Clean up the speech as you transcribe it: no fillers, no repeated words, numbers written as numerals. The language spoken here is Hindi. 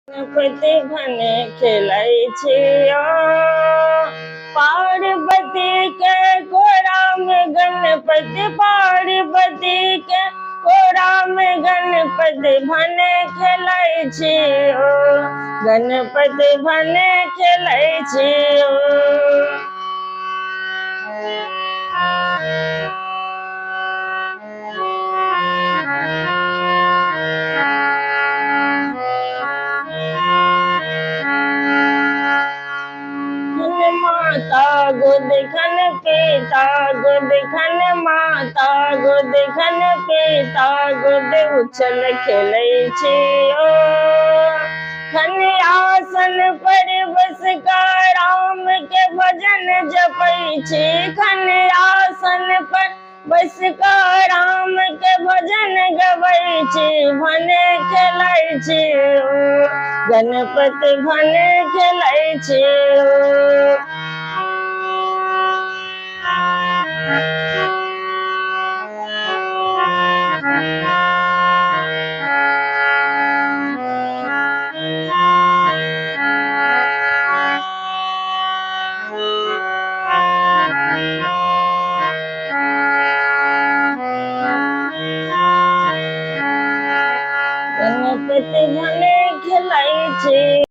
गणपति भने खेलै छियो पार्वती के कोरा में गणपति पार्वती के कोरा में गणपति भने खेलै छियो गणपति भने खेलै छियो। माता गोद खन पिता गोद खन माता गोद खन पिता गोद उछल खेलै छियो खन आसन पर बस का राम के भजन जपै छी खन आसन पर बस का राम के भजन गबै छी भने खेलै छियो गणपति भने खेलै छियो।